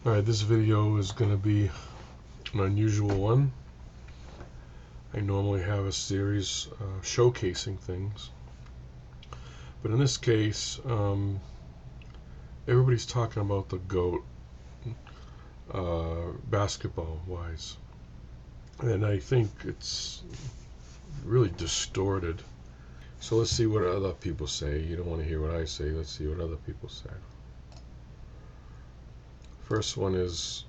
Alright, this video is going to be an unusual one. I normally have a series showcasing things, but in this case, everybody's talking about the GOAT, basketball-wise, and I think it's really distorted. So let's see what other people say. You don't want to hear what I say. Let's see what other people say. First one is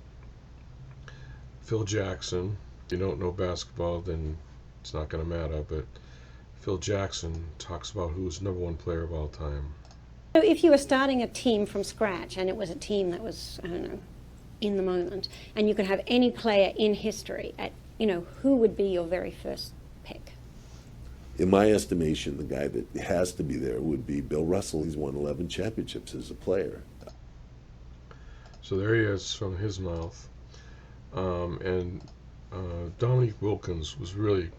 Phil Jackson. If you don't know basketball, then it's not going to matter, but Phil Jackson talks about who's #1 player of all time. So if you were starting a team from scratch and it was a team that was, I don't know, in the moment, and you could have any player in history, who would be your very first pick? In my estimation, the guy that has to be there would be Bill Russell. He's won 11 championships as a player. So there he is from his mouth. Dominique Wilkins was really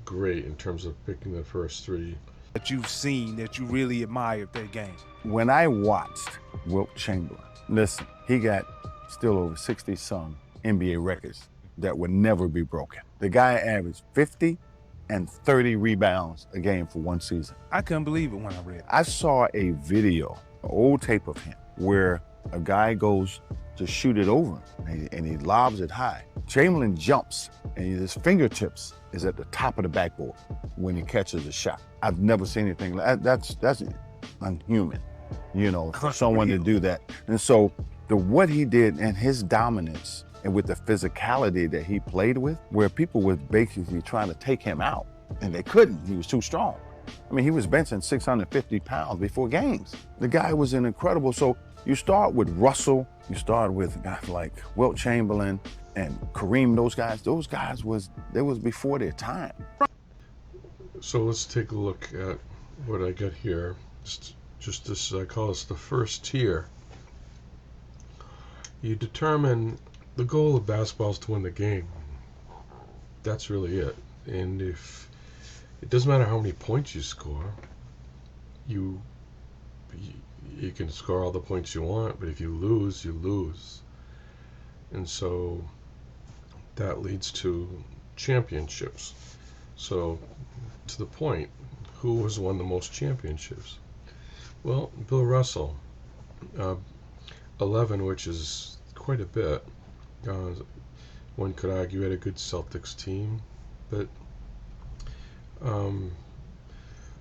great in terms of picking the first three. That you've seen that you really admired their game. When I watched Wilt Chamberlain, listen, he got still over 60-some NBA records that would never be broken. The guy averaged 50 and 30 rebounds a game for one season. I couldn't believe it when I read it. I saw a video, an old tape of him, where a guy goes to shoot it over him, and he lobs it high. Chamberlain jumps, and his fingertips is at the top of the backboard when he catches a shot. I've never seen anything like that. That's unhuman, for someone to do that. And so what he did and his dominance, and with the physicality that he played with, where people were basically trying to take him out, and they couldn't. He was too strong. I mean, he was benching 650 pounds before games. The guy was an incredible. So you start with Russell, you start with guys like Wilt Chamberlain and Kareem. Those guys was before their time. So let's take a look at what I got here. Just this, I call this the first tier. You determine the goal of basketball is to win the game. That's really it. And if it doesn't matter how many points you score, you can score all the points you want, but if you lose, you lose. And so that leads to championships. So to the point, who has won the most championships? Well, Bill Russell, 11, which is quite a bit. One could argue he had a good Celtics team, but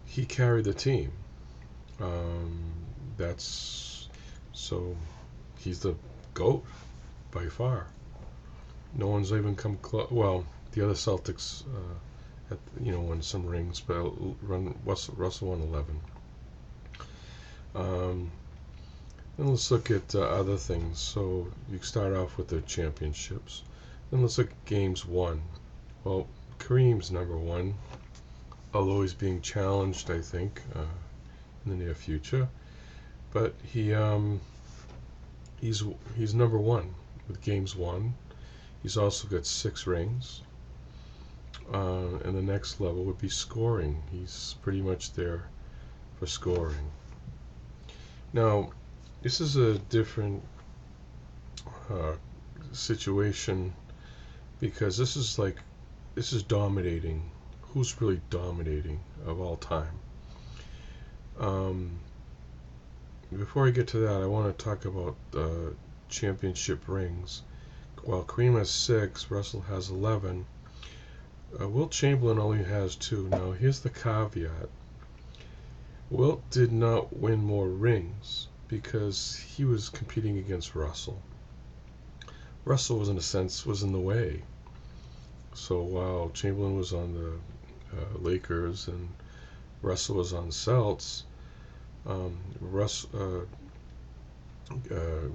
he carried the team. So he's the GOAT by far. No one's even come close. Well, the other Celtics, won some rings, but Russell won 11. Then let's look at other things. So you start off with the championships. Then let's look at games won. Well, Kareem's #1, although he's being challenged, I think, in the near future. But he's #1 with games won. He's also got 6 rings. And the next level would be scoring. He's pretty much there for scoring. Now, this is a different situation, because this is dominating. Who's really dominating of all time? Before I get to that, I want to talk about championship rings. While Kareem has 6, Russell has 11. Wilt Chamberlain only has 2. Now, here's the caveat. Wilt did not win more rings because he was competing against Russell. Russell was, in a sense, was in the way. So while Chamberlain was on the Lakers and Russell was on Celts,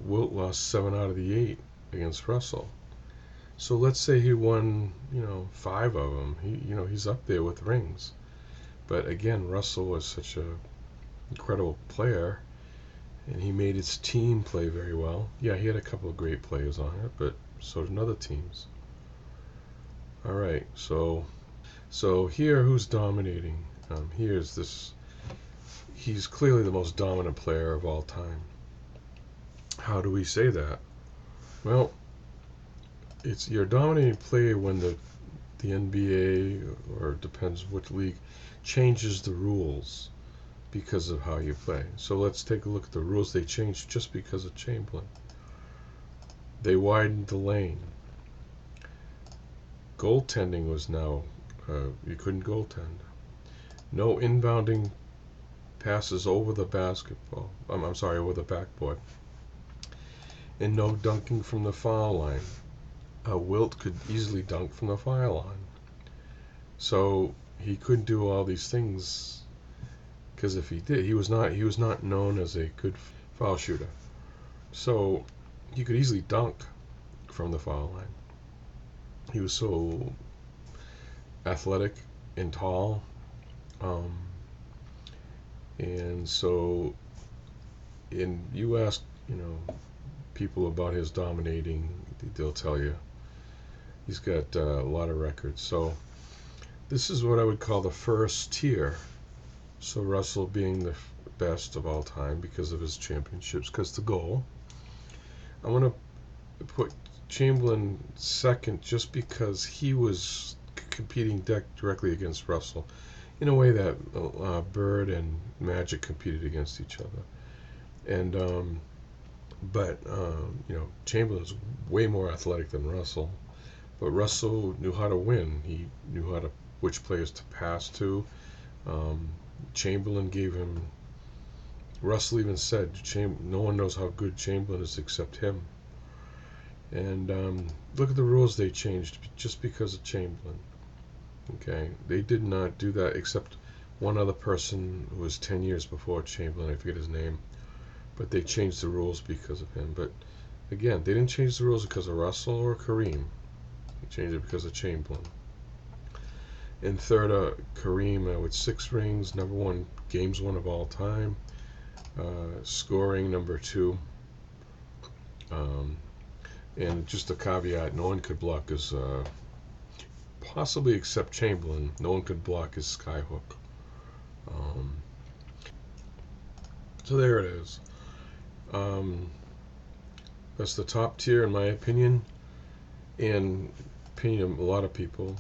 Wilt lost 7 out of the 8 against Russell. So let's say he won, 5 of them. He's up there with rings. But again, Russell was such an incredible player, and he made his team play very well. Yeah, he had a couple of great players on it, but so did other teams. All right, so here, who's dominating? Here's this. He's clearly the most dominant player of all time. How do we say that? Well, it's you're a dominating player when the NBA, or it depends which league, changes the rules because of how you play. So let's take a look at the rules they changed just because of Chamberlain. They widened the lane. Goaltending was now, you couldn't goaltend. No inbounding passes over the basketball. I'm sorry, over the backboard. And no dunking from the foul line. Wilt could easily dunk from the foul line. So he couldn't do all these things, because if he did, he was not known as a good foul shooter. So he could easily dunk from the foul line. He was so athletic and tall, and so you ask people about his dominating, they'll tell you he's got a lot of records. So this is what I would call the first tier. So Russell being the best of all time because of his championships, because the goal. I'm going to put Chamberlain second just because he was competing directly against Russell in a way that Bird and Magic competed against each other. And but Chamberlain's way more athletic than Russell. But Russell knew how to win. He knew which players to pass to. Chamberlain gave him. Russell even said, "No one knows how good Chamberlain is except him." And look at the rules they changed just because of Chamberlain. Okay, they did not do that except one other person who was 10 years before Chamberlain. I forget his name, but they changed the rules because of him. But again, they didn't change the rules because of Russell or Kareem. They changed it because of Chamberlain. In third, Kareem with 6 rings, number 1 games won of all time, scoring number 2. And just a caveat: no one could block his, possibly except Chamberlain. No one could block his skyhook. So there it is. That's the top tier in my opinion, and opinion of a lot of people.